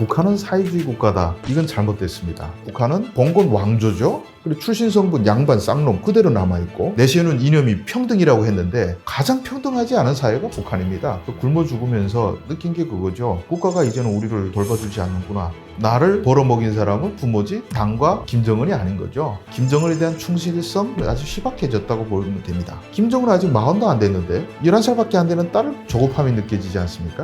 북한은 사회주의 국가다. 이건 잘못됐습니다. 북한은 봉건 왕조죠. 그리고 출신 성분 양반 쌍놈 그대로 남아있고 내세우는 이념이 평등이라고 했는데 가장 평등하지 않은 사회가 북한입니다. 굶어 죽으면서 느낀 게 그거죠. 국가가 이제는 우리를 돌봐주지 않는구나. 나를 벌어먹인 사람은 부모지 당과 김정은이 아닌 거죠. 김정은에 대한 충실성 아주 희박해졌다고 보면 됩니다. 김정은 아직 40도 안 됐는데 11살밖에 안 되는 딸을 조급함이 느껴지지 않습니까?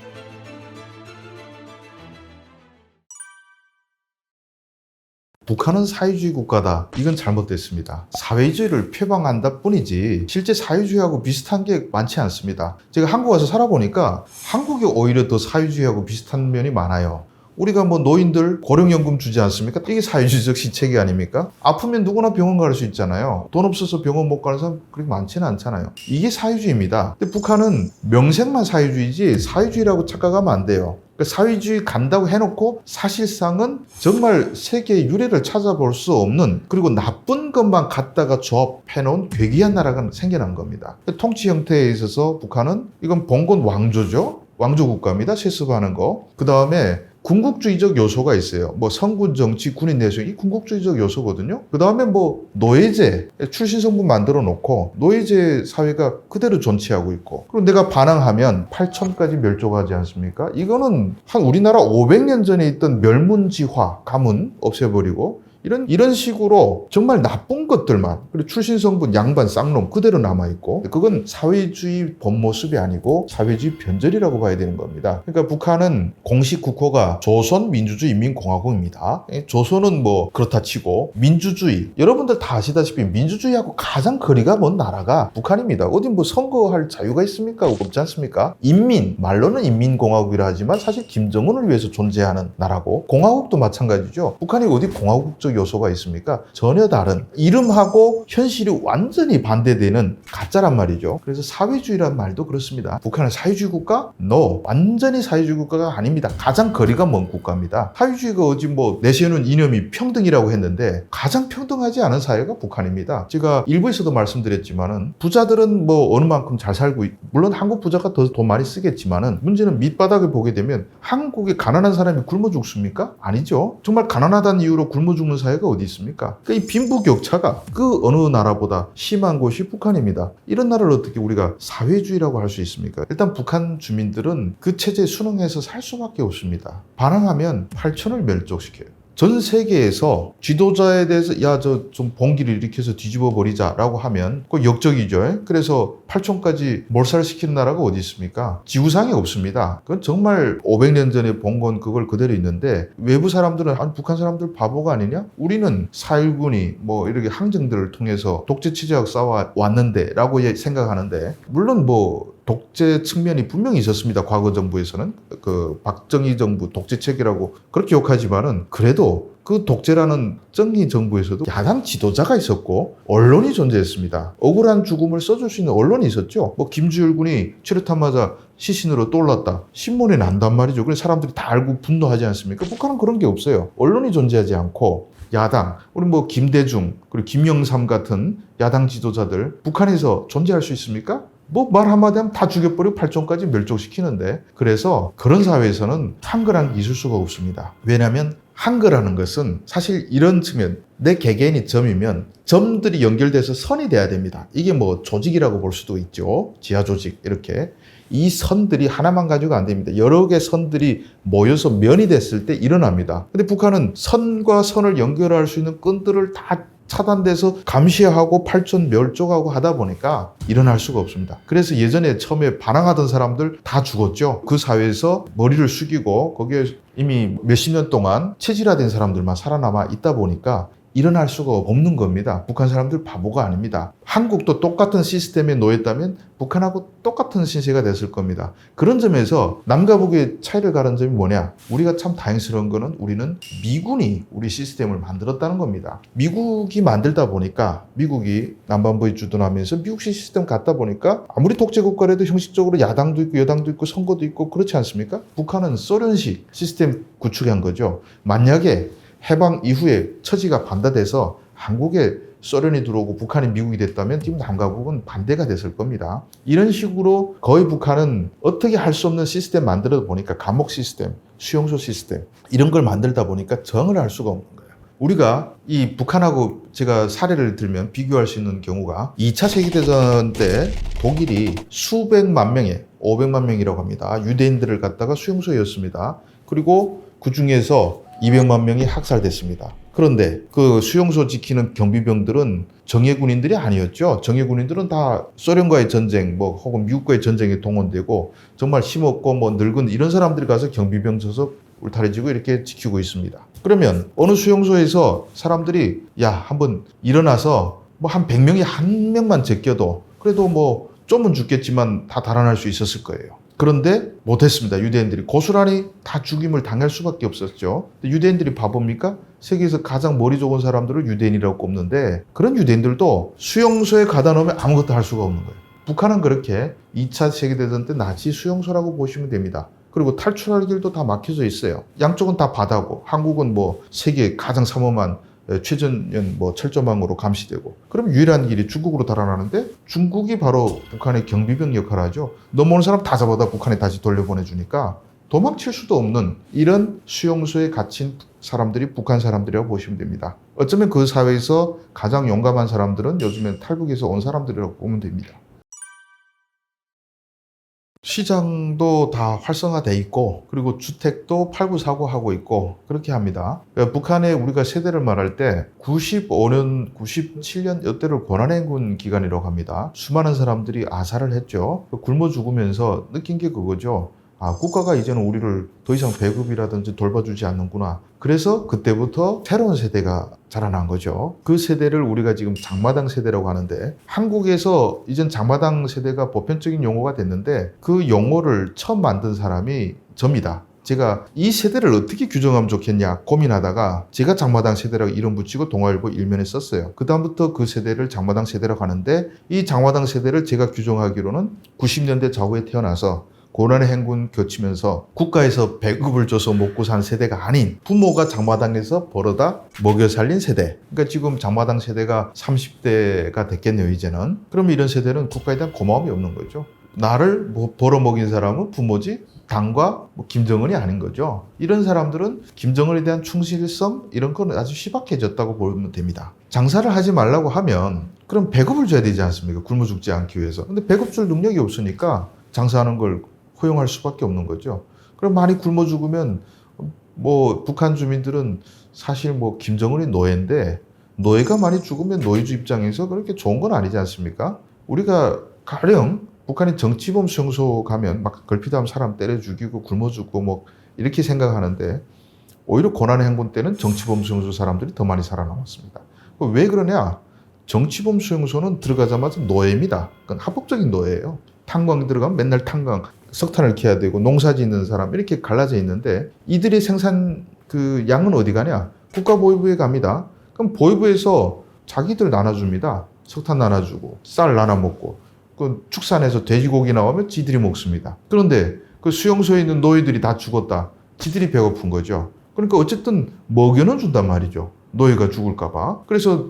북한은 사회주의 국가다. 이건 잘못됐습니다. 사회주의를 표방한다 뿐이지 실제 사회주의하고 비슷한 게 많지 않습니다. 제가 한국 와서 살아보니까 한국이 오히려 더 사회주의하고 비슷한 면이 많아요. 우리가 뭐 노인들 고령연금 주지 않습니까? 이게 사회주의적 시책이 아닙니까? 아프면 누구나 병원 갈 수 있잖아요. 돈 없어서 병원 못 가는 사람 그렇게 많지는 않잖아요. 이게 사회주의입니다. 근데 북한은 명색만 사회주의지 사회주의라고 착각하면 안 돼요. 사회주의 간다고 해놓고 사실상은 정말 세계의 유래를 찾아볼 수 없는 그리고 나쁜 것만 갖다가 조합해놓은 괴기한 나라가 생겨난 겁니다. 통치 형태에 있어서 북한은 이건 봉건 왕조죠. 왕조 국가입니다. 세습하는 거. 그 다음에 군국주의적 요소가 있어요. 뭐 성군 정치, 군인 내수 이 군국주의적 요소거든요. 그 다음에 뭐 노예제, 출신 성분 만들어 놓고 노예제 사회가 그대로 존치하고 있고 그리고 내가 반항하면 8천까지 멸종하지 않습니까? 이거는 한 우리나라 500년 전에 있던 멸문지화, 가문 없애버리고 이런 식으로 정말 나쁜 것들만 그리고 출신 성분 양반 쌍놈 그대로 남아있고 그건 사회주의 본 모습이 아니고 사회주의 변절이라고 봐야 되는 겁니다. 그러니까 북한은 공식 국호가 조선민주주의인민공화국입니다. 조선은 뭐 그렇다 치고 민주주의 여러분들 다 아시다시피 민주주의하고 가장 거리가 먼 나라가 북한입니다. 어디 뭐 선거할 자유가 있습니까? 없지 않습니까? 말로는 인민공화국이라 하지만 사실 김정은을 위해서 존재하는 나라고 공화국도 마찬가지죠. 북한이 어디 공화국적 요소가 있습니까? 전혀 다른 이름하고 현실이 완전히 반대되는 가짜란 말이죠. 그래서 사회주의란 말도 그렇습니다. 북한은 사회주의 국가? No. 완전히 사회주의 국가가 아닙니다. 가장 거리가 먼 국가입니다. 사회주의가 어디 뭐 내세우는 이념이 평등이라고 했는데 가장 평등하지 않은 사회가 북한입니다. 제가 일부에서도 말씀드렸지만은 부자들은 뭐 어느 만큼 잘 살고 물론 한국 부자가 더 돈 많이 쓰겠지만은 문제는 밑바닥을 보게 되면 한국에 가난한 사람이 굶어 죽습니까? 아니죠. 정말 가난하다는 이유로 굶어 죽는 사회가 어디 있습니까? 그러니까 이 빈부격차가 그 어느 나라보다 심한 곳이 북한입니다. 이런 나라를 어떻게 우리가 사회주의라고 할 수 있습니까? 일단 북한 주민들은 그 체제에 순응해서 살 수밖에 없습니다. 반항하면 8천을 멸족시켜요. 전 세계에서 지도자에 대해서 야 저 좀 봉기를 일으켜서 뒤집어 버리자라고 하면 그 역적이죠. 그래서 8촌까지 몰살시키는 나라가 어디 있습니까? 지구상에 없습니다. 그건 정말 500년 전에 본 건 그걸 그대로 있는데 외부 사람들은 아니 북한 사람들 바보가 아니냐? 우리는 4.19니 뭐 이렇게 항쟁들을 통해서 독재 체제하고 싸워왔는데 라고 생각하는데 물론 뭐 독재 측면이 분명히 있었습니다. 과거 정부에서는 그 박정희 정부 독재 체계라고 그렇게 욕하지만은 그래도 그 독재라는 정의 정부에서도 야당 지도자가 있었고 언론이 존재했습니다. 억울한 죽음을 써줄 수 있는 언론이 있었죠. 뭐 김주열 군이 최루탄 시신으로 떠올랐다. 신문에 난단 말이죠. 그래서 사람들이 다 알고 분노하지 않습니까? 북한은 그런 게 없어요. 언론이 존재하지 않고 야당, 우리 뭐 김대중 그리고 김영삼 같은 야당 지도자들 북한에서 존재할 수 있습니까? 뭐 말 한마디 하면 다 죽여버리고 8촌까지 멸종시키는데 그래서 그런 사회에서는 한글한 게 있을 수가 없습니다. 왜냐하면 한글하는 것은 사실 이런 측면 내 개개인이 점이면 점들이 연결돼서 선이 돼야 됩니다. 이게 뭐 조직이라고 볼 수도 있죠. 지하 조직 이렇게 이 선들이 하나만 가지고 안 됩니다. 여러 개의 선들이 모여서 면이 됐을 때 일어납니다. 근데 북한은 선과 선을 연결할 수 있는 끈들을 다 차단돼서 감시하고 8촌 멸종하고 하다 보니까 일어날 수가 없습니다. 그래서 예전에 처음에 반항하던 사람들 다 죽었죠. 그 사회에서 머리를 숙이고 거기에 이미 몇십 년 동안 체질화된 사람들만 살아남아 있다 보니까 일어날 수가 없는 겁니다. 북한 사람들 바보가 아닙니다. 한국도 똑같은 시스템에 놓였다면 북한하고 똑같은 신세가 됐을 겁니다. 그런 점에서 남과 북의 차이를 가른 점이 뭐냐? 우리가 참 다행스러운 거는 우리는 미군이 우리 시스템을 만들었다는 겁니다. 미국이 만들다 보니까 미국이 남반부에 주둔하면서 미국식 시스템 갖다 보니까 아무리 독재국가라도 형식적으로 야당도 있고 여당도 있고 선거도 있고 그렇지 않습니까? 북한은 소련식 시스템 구축한 거죠. 만약에 해방 이후에 처지가 반대돼서 한국에 소련이 들어오고 북한이 미국이 됐다면 지금 남과북은 반대가 됐을 겁니다. 이런 식으로 거의 북한은 어떻게 할 수 없는 시스템 만들어 보니까 감옥 시스템, 수용소 시스템 이런 걸 만들다 보니까 정을 할 수가 없는 거예요. 우리가 이 북한하고 제가 사례를 들면 비교할 수 있는 경우가 2차 세계대전 때 독일이 수백만 명의 500만 명이라고 합니다. 유대인들을 갖다가 수용소였습니다. 그리고 그 중에서 200만 명이 학살됐습니다. 그런데 그 수용소 지키는 경비병들은 정예군인들이 아니었죠. 정예군인들은 다 소련과의 전쟁, 혹은 미국과의 전쟁에 동원되고 정말 힘없고 늙은 이런 사람들이 가서 경비병 쳐서 울타리지고 이렇게 지키고 있습니다. 그러면 어느 수용소에서 사람들이 한번 일어나서 한 100명이 한 명만 제껴도 그래도 좀은 죽겠지만 다 달아날 수 있었을 거예요. 그런데 못했습니다. 유대인들이 고스란히 다 죽임을 당할 수밖에 없었죠. 유대인들이 바보입니까? 세계에서 가장 머리 좋은 사람들을 유대인이라고 꼽는데 그런 유대인들도 수용소에 가다 놓으면 아무것도 할 수가 없는 거예요. 북한은 그렇게 2차 세계대전 때 나치 수용소라고 보시면 됩니다. 그리고 탈출할 길도 다 막혀져 있어요. 양쪽은 다 바다고 한국은 세계 가장 삼엄한 최전연 철조망으로 감시되고 그럼 유일한 길이 중국으로 달아나는데 중국이 바로 북한의 경비병 역할을 하죠. 넘어오는 사람 다 잡아다 북한에 다시 돌려보내주니까 도망칠 수도 없는 이런 수용소에 갇힌 사람들이 북한 사람들이라고 보시면 됩니다. 어쩌면 그 사회에서 가장 용감한 사람들은 요즘엔 탈북에서 온 사람들이라고 보면 됩니다. 시장도 다 활성화돼 있고 그리고 주택도 팔고 사고 하고 있고 그렇게 합니다. 북한에 우리가 세대를 말할 때 95년, 97년 이때를 고난행군 기간이라고 합니다. 수많은 사람들이 아사를 했죠. 굶어 죽으면서 느낀 게 그거죠. 국가가 이제는 우리를 더 이상 배급이라든지 돌봐주지 않는구나. 그래서 그때부터 새로운 세대가 자라난 거죠. 그 세대를 우리가 지금 장마당 세대라고 하는데 한국에서 이젠 장마당 세대가 보편적인 용어가 됐는데 그 용어를 처음 만든 사람이 접니다. 제가 이 세대를 어떻게 규정하면 좋겠냐 고민하다가 제가 장마당 세대라고 이름 붙이고 동아일보 일면에 썼어요. 그 다음부터 그 세대를 장마당 세대라고 하는데 이 장마당 세대를 제가 규정하기로는 90년대 좌우에 태어나서 고난의 행군 거치면서 국가에서 배급을 줘서 먹고 산 세대가 아닌 부모가 장마당에서 벌어다 먹여 살린 세대. 그러니까 지금 장마당 세대가 30대가 됐겠네요, 이제는. 그럼 이런 세대는 국가에 대한 고마움이 없는 거죠. 나를 벌어먹인 사람은 부모지 당과 김정은이 아닌 거죠. 이런 사람들은 김정은에 대한 충실성 이런 건 아주 희박해졌다고 보면 됩니다. 장사를 하지 말라고 하면 그럼 배급을 줘야 되지 않습니까? 굶어 죽지 않기 위해서. 근데 배급 줄 능력이 없으니까 장사하는 걸 허용할 수밖에 없는 거죠. 그럼 많이 굶어 죽으면 북한 주민들은 사실 김정은이 노예인데 노예가 많이 죽으면 노예주 입장에서 그렇게 좋은 건 아니지 않습니까? 우리가 가령 북한의 정치범 수용소 가면 막 걸핏하면 사람 때려 죽이고 굶어 죽고 이렇게 생각하는데 오히려 고난의 행군 때는 정치범 수용소 사람들이 더 많이 살아남았습니다. 왜 그러냐? 정치범 수용소는 들어가자마자 노예입니다. 그건 합법적인 노예예요. 탄광 들어가면 맨날 탄광, 석탄을 캐야 되고 농사 짓는 사람 이렇게 갈라져 있는데 이들의 생산 양은 어디 가냐? 국가보위부에 갑니다. 그럼 보위부에서 자기들 나눠줍니다. 석탄 나눠주고 쌀 나눠 먹고 그 축산해서 돼지고기 나오면 지들이 먹습니다. 그런데 그 수용소에 있는 노예들이 다 죽었다. 지들이 배고픈 거죠. 그러니까 어쨌든 먹여는 준단 말이죠. 노예가 죽을까봐. 그래서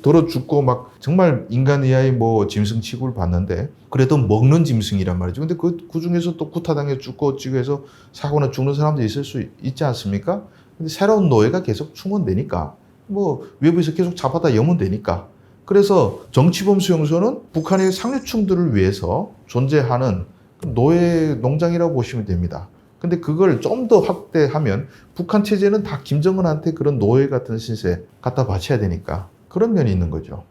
덜어 죽고 정말 인간 이하의 짐승 취급을 받는데 그래도 먹는 짐승이란 말이죠. 근데 그 중에서 또 구타당해 죽고 어찌고 해서 사고나 죽는 사람도 있을 수 있지 않습니까? 근데 새로운 노예가 계속 충원되니까 외부에서 계속 잡아다 여면 되니까. 그래서 정치범 수용소는 북한의 상류층들을 위해서 존재하는 노예 농장이라고 보시면 됩니다. 근데 그걸 좀 더 확대하면 북한 체제는 다 김정은한테 그런 노예 같은 신세 갖다 바쳐야 되니까 그런 면이 있는 거죠.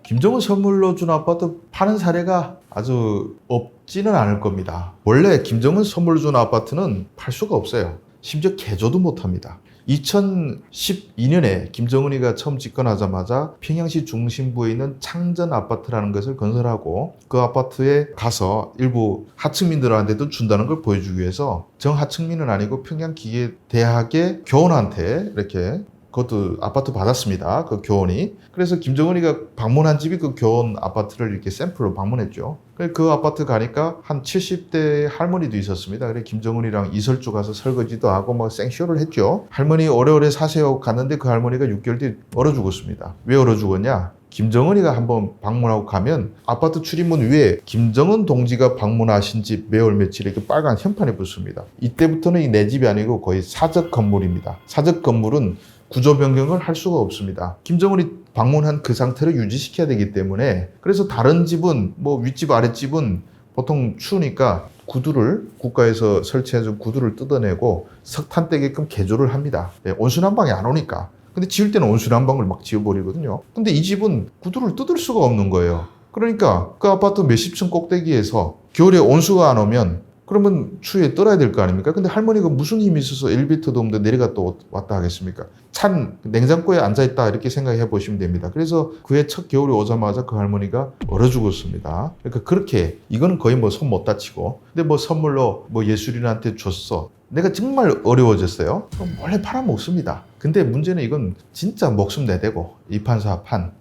김정은 선물로 준 아파트 파는 사례가 아주 없지는 않을 겁니다. 원래 김정은 선물 준 아파트는 팔 수가 없어요. 심지어 개조도 못합니다. 2012년에 김정은이가 처음 집권하자마자 평양시 중심부에 있는 창전 아파트라는 것을 건설하고 그 아파트에 가서 일부 하층민들한테도 준다는 걸 보여주기 위해서 정하층민은 아니고 평양기계대학의 교원한테 이렇게 그것도 아파트 받았습니다. 그 교원이. 그래서 김정은이가 방문한 집이 그 교원 아파트를 이렇게 샘플로 방문했죠. 그 아파트 가니까 한 70대 할머니도 있었습니다. 그래 김정은이랑 이설주 가서 설거지도 하고 뭐 생쇼를 했죠. 할머니 오래오래 사세요 갔는데 그 할머니가 6개월 뒤에 얼어 죽었습니다. 왜 얼어 죽었냐? 김정은이가 한번 방문하고 가면 아파트 출입문 위에 김정은 동지가 방문하신 집 매월 며칠 이렇게 빨간 현판이 붙습니다. 이때부터는 내 집이 아니고 거의 사적 건물입니다. 사적 건물은 구조 변경을 할 수가 없습니다. 김정은이 방문한 그 상태를 유지시켜야 되기 때문에 그래서 다른 집은 뭐 윗집 아랫집은 보통 추우니까 구두를 국가에서 설치해준 구두를 뜯어내고 석탄대게끔 개조를 합니다. 온수난방이 안 오니까. 근데 지을 때는 온수난방을 막 지어버리거든요. 근데 이 집은 구두를 뜯을 수가 없는 거예요. 그러니까 그 아파트 몇십 층 꼭대기에서 겨울에 온수가 안 오면 그러면 추위에 떨어야 될 거 아닙니까? 근데 할머니가 무슨 힘이 있어서 엘리베이터도 없는데 내려갔다 왔다 하겠습니까? 찬 냉장고에 앉아있다 이렇게 생각해 보시면 됩니다. 그래서 그해 첫 겨울이 오자마자 그 할머니가 얼어 죽었습니다. 그러니까 그렇게 이거는 거의 뭐 손 못 다치고 근데 뭐 선물로 뭐 예술인한테 줬어. 내가 정말 어려워졌어요. 그럼 원래 팔아먹습니다. 근데 문제는 이건 진짜 목숨 내대고 이판사판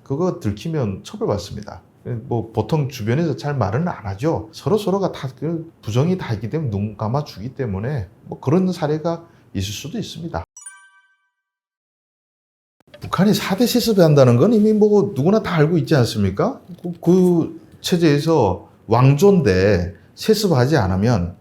그거 들키면 처벌받습니다. 뭐 보통 주변에서 잘 말은 안 하죠. 서로가 다 부정이 다 있기 때문에 눈 감아 주기 때문에 뭐 그런 사례가 있을 수도 있습니다. 북한이 4대 세습을 한다는 건 이미 뭐 누구나 다 알고 있지 않습니까? 그 체제에서 왕조인데 세습하지 않으면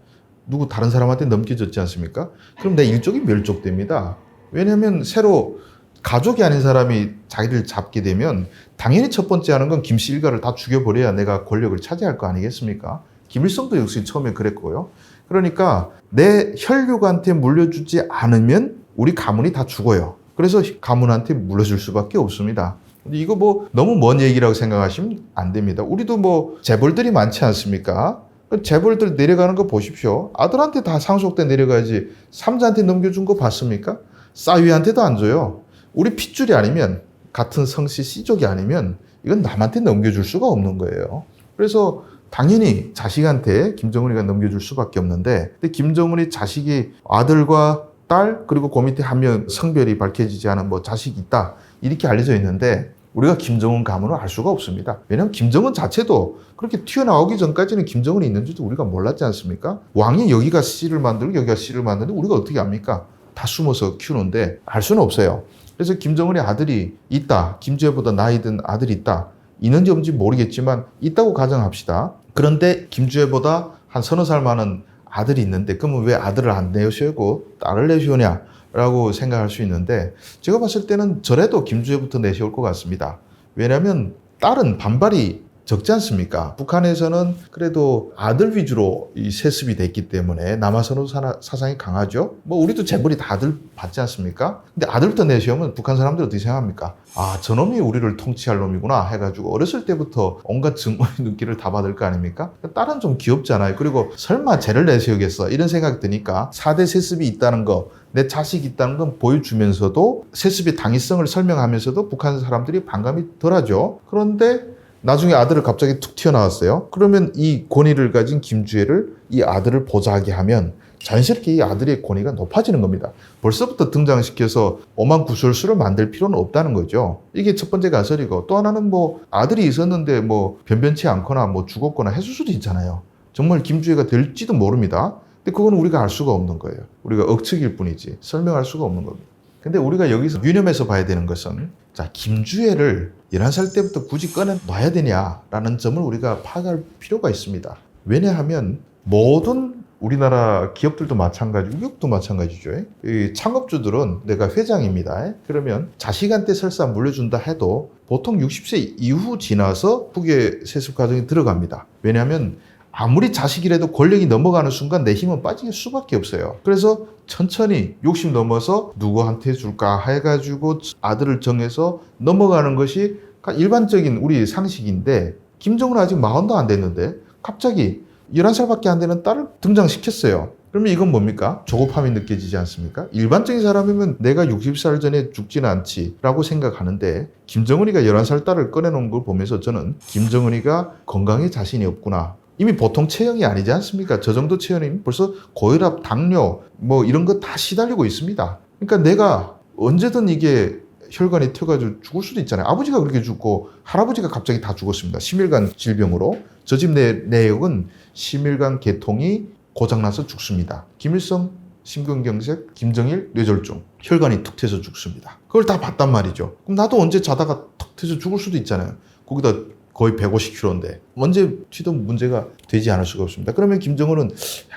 누구 다른 사람한테 넘겨졌지 않습니까? 그럼 내 일족이 멸족됩니다. 왜냐하면 새로 가족이 아닌 사람이 자기를 잡게 되면 당연히 첫 번째 하는 건 김씨 일가를 다 죽여버려야 내가 권력을 차지할 거 아니겠습니까? 김일성도 역시 처음에 그랬고요. 그러니까 내 혈육한테 물려주지 않으면 우리 가문이 다 죽어요. 그래서 가문한테 물려줄 수밖에 없습니다. 이거 뭐 너무 먼 얘기라고 생각하시면 안 됩니다. 우리도 뭐 재벌들이 많지 않습니까? 재벌들 내려가는 거 보십시오. 아들한테 다 상속돼 내려가야지 삼자한테 넘겨준 거 봤습니까? 싸위한테도 안 줘요. 우리 핏줄이 아니면 같은 성씨 씨족이 아니면 이건 남한테 넘겨줄 수가 없는 거예요. 그래서 당연히 자식한테 김정은이가 넘겨줄 수밖에 없는데 근데 김정은이 자식이 아들과 딸 그리고 그 밑에 한 명 성별이 밝혀지지 않은 뭐 자식이 있다 이렇게 알려져 있는데 우리가 김정은 가문을 알 수가 없습니다. 왜냐하면 김정은 자체도 그렇게 튀어나오기 전까지는 김정은이 있는지도 우리가 몰랐지 않습니까? 왕이 여기가 씨를 만들고 여기가 씨를 만드는데 우리가 어떻게 압니까? 다 숨어서 키우는데 알 수는 없어요. 그래서 김정은의 아들이 있다. 김주애보다 나이 든 아들이 있다. 있는지 없는지 모르겠지만 있다고 가정합시다. 그런데 김주애보다 한 서너 살 많은 아들이 있는데 그러면 왜 아들을 안 내세우고 딸을 내세우냐? 라고 생각할 수 있는데 제가 봤을 때는 저래도 김주애부터 내세울 것 같습니다. 왜냐하면 딸은 반발이 적지 않습니까? 북한에서는 그래도 아들 위주로 이 세습이 됐기 때문에 남아선호 사상이 강하죠. 뭐 우리도 재벌이 다 아들 받지 않습니까? 근데 아들부터 내세우면 북한 사람들 어떻게 생각합니까? 아 저놈이 우리를 통치할 놈이구나 해가지고 어렸을 때부터 온갖 증오의 눈길을 다 받을 거 아닙니까? 딸은 좀 귀엽잖아요. 그리고 설마 쟤를 내세우겠어 이런 생각이 드니까 4대 세습이 있다는 거 내 자식이 있다는 건 보여주면서도 세습의 당위성을 설명하면서도 북한 사람들이 반감이 덜하죠. 그런데 나중에 아들을 갑자기 툭 튀어나왔어요. 그러면 이 권위를 가진 김주애를 이 아들을 보좌하게 하면 자연스럽게 이 아들의 권위가 높아지는 겁니다. 벌써부터 등장시켜서 오만 구설수를 만들 필요는 없다는 거죠. 이게 첫 번째 가설이고 또 하나는 뭐 아들이 있었는데 뭐 변변치 않거나 뭐 죽었거나 했을 수도 있잖아요. 정말 김주애가 될지도 모릅니다. 근데 그건 우리가 알 수가 없는 거예요. 우리가 억측일 뿐이지 설명할 수가 없는 겁니다. 근데 우리가 여기서 유념해서 봐야 되는 것은 자 김주애를 11살 때부터 굳이 꺼내놔야 되냐라는 점을 우리가 파악할 필요가 있습니다. 왜냐하면 모든 우리나라 기업들도 마찬가지고 미국도 마찬가지죠. 이 창업주들은 내가 회장입니다. 그러면 자식한테 설사 물려준다 해도 보통 60세 이후 지나서 후계 세습 과정에 들어갑니다. 왜냐하면 아무리 자식이라도 권력이 넘어가는 순간 내 힘은 빠질 수밖에 없어요. 그래서 천천히 60 넘어서 누구한테 줄까 해가지고 아들을 정해서 넘어가는 것이 일반적인 우리 상식인데 김정은은 아직 40도 안 됐는데 갑자기 11살밖에 안 되는 딸을 등장시켰어요. 그러면 이건 뭡니까? 조급함이 느껴지지 않습니까? 일반적인 사람이면 내가 60살 전에 죽지는 않지 라고 생각하는데 김정은이가 11살 딸을 꺼내놓은 걸 보면서 저는 김정은이가 건강에 자신이 없구나. 이미 보통 체형이 아니지 않습니까? 저 정도 체형이면 벌써 고혈압, 당뇨 뭐 이런 거 다 시달리고 있습니다. 그러니까 내가 언제든 이게 혈관이 튀어가지고 죽을 수도 있잖아요. 아버지가 그렇게 죽고 할아버지가 갑자기 다 죽었습니다. 심혈관 질병으로. 저 집 내역은 심혈관 계통이 고장나서 죽습니다. 김일성 심근경색, 김정일 뇌졸중, 혈관이 툭 트여서 죽습니다. 그걸 다 봤단 말이죠. 그럼 나도 언제 자다가 툭 트여서 죽을 수도 있잖아요. 거기다 거의 150kg인데 언제 튀든 문제가 되지 않을 수가 없습니다. 그러면 김정은은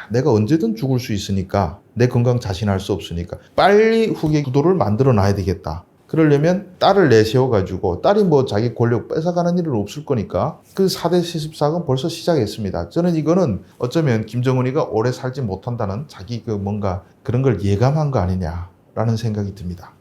내가 언제든 죽을 수 있으니까 내 건강 자신할 수 없으니까 빨리 후계 구도를 만들어 놔야 되겠다. 그러려면 딸을 내세워가지고 딸이 뭐 자기 권력 뺏어가는 일은 없을 거니까 그 4대 세습사학은 벌써 시작했습니다. 저는 이거는 어쩌면 김정은이가 오래 살지 못한다는 자기 그 뭔가 그런 걸 예감한 거 아니냐라는 생각이 듭니다.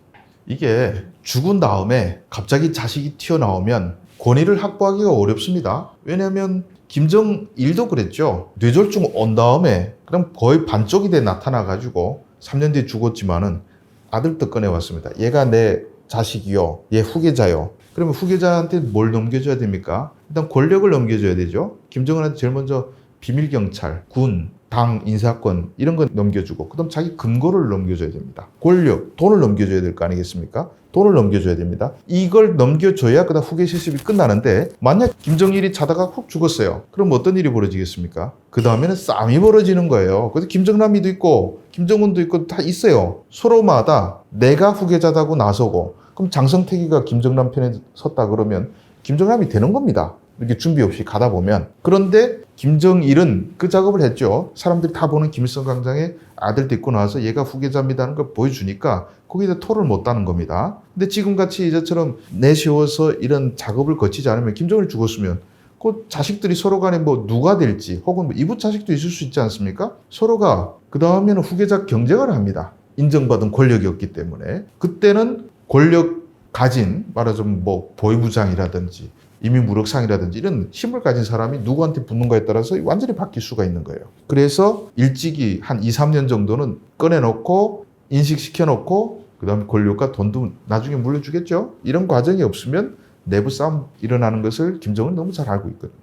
이게 죽은 다음에 갑자기 자식이 튀어나오면 권위를 확보하기가 어렵습니다. 왜냐하면 김정일도 그랬죠. 뇌졸중 온 다음에 그럼 거의 반쪽이 돼 나타나가지고 3년 뒤에 죽었지만은 아들도 꺼내왔습니다. 얘가 내 자식이요. 얘 후계자요. 그러면 후계자한테 뭘 넘겨줘야 됩니까? 일단 권력을 넘겨줘야 되죠. 김정은한테 제일 먼저 비밀경찰, 군, 당, 인사권 이런 거 넘겨주고 그다음 자기 금고를 넘겨줘야 됩니다. 권력, 돈을 넘겨줘야 될 거 아니겠습니까? 돈을 넘겨줘야 됩니다. 이걸 넘겨줘야 그다음 후계 실습이 끝나는데 만약 김정일이 자다가 훅 죽었어요. 그럼 어떤 일이 벌어지겠습니까? 그 다음에는 싸움이 벌어지는 거예요. 그래서 김정남이도 있고 김정은도 있고 다 있어요. 서로마다 내가 후계자다고 나서고 그럼 장성택이가 김정남 편에 섰다 그러면 김정남이 되는 겁니다. 이렇게 준비 없이 가다 보면. 그런데 김정일은 그 작업을 했죠. 사람들이 다 보는 김일성 광장에 아들 데리고 나와서 얘가 후계자입니다는 걸 보여주니까 거기다 토를 못 따는 겁니다. 근데 지금같이 이제처럼 내세워서 이런 작업을 거치지 않으면 김정일이 죽었으면 그 자식들이 서로 간에 뭐 누가 될지 혹은 뭐 이부 자식도 있을 수 있지 않습니까? 서로가 그 다음에는 후계자 경쟁을 합니다. 인정받은 권력이 없기 때문에. 그때는 권력 가진 말하자면 뭐 보위부장이라든지 이민무력상이라든지 이런 힘을 가진 사람이 누구한테 붙는가에 따라서 완전히 바뀔 수가 있는 거예요. 그래서 일찍이 한 2, 3년 정도는 꺼내놓고 인식시켜놓고 그 다음에 권력과 돈도 나중에 물려주겠죠. 이런 과정이 없으면 내부 싸움 일어나는 것을 김정은은 너무 잘 알고 있거든요.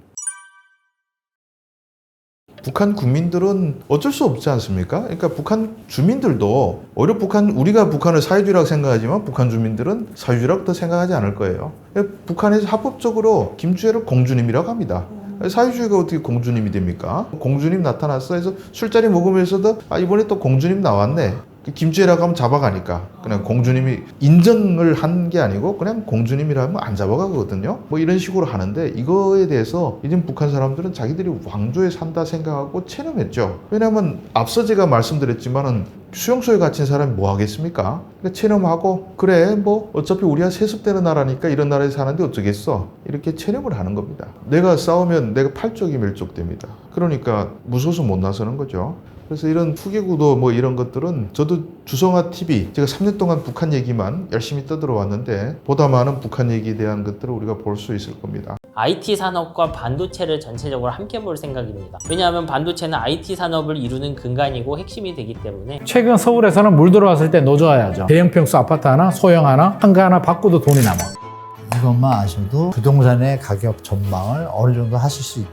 북한 국민들은 어쩔 수 없지 않습니까? 그러니까 북한 주민들도 오히려 우리가 북한을 사회주의라고 생각하지만 북한 주민들은 사회주의라고 더 생각하지 않을 거예요. 북한에서 합법적으로 김주애를 공주님이라고 합니다. 사회주의가 어떻게 공주님이 됩니까? 공주님 나타났어 해서 술자리 먹으면서도 이번에 또 공주님 나왔네. 김주애라고 하면 잡아가니까 그냥 공주님이 인정을 한 게 아니고 그냥 공주님이라면 안 잡아가거든요. 뭐 이런 식으로 하는데 이거에 대해서 이제 북한 사람들은 자기들이 왕조에 산다 생각하고 체념했죠. 왜냐하면 앞서 제가 말씀드렸지만은 수용소에 갇힌 사람이 뭐 하겠습니까? 그러니까 체념하고 그래 뭐 어차피 우리가 세습되는 나라니까 이런 나라에 사는데 어쩌겠어 이렇게 체념을 하는 겁니다. 내가 싸우면 내가 팔쪽이 멸족됩니다. 그러니까 무서워서 못 나서는 거죠. 그래서 이런 후계구도 뭐 이런 것들은 저도 주성아 TV 제가 3년 동안 북한 얘기만 열심히 떠들어 왔는데 보다 많은 북한 얘기에 대한 것들을 우리가 볼 수 있을 겁니다. IT 산업과 반도체를 전체적으로 함께 볼 생각입니다. 왜냐하면 반도체는 IT 산업을 이루는 근간이고 핵심이 되기 때문에 최근 서울에서는 물 들어왔을 때 노져야죠. 대형 평수 아파트 하나, 소형 하나, 한가 하나 바꿔도 돈이 남아. 이것만 아셔도 부동산의 가격 전망을 어느 정도 하실 수 있다.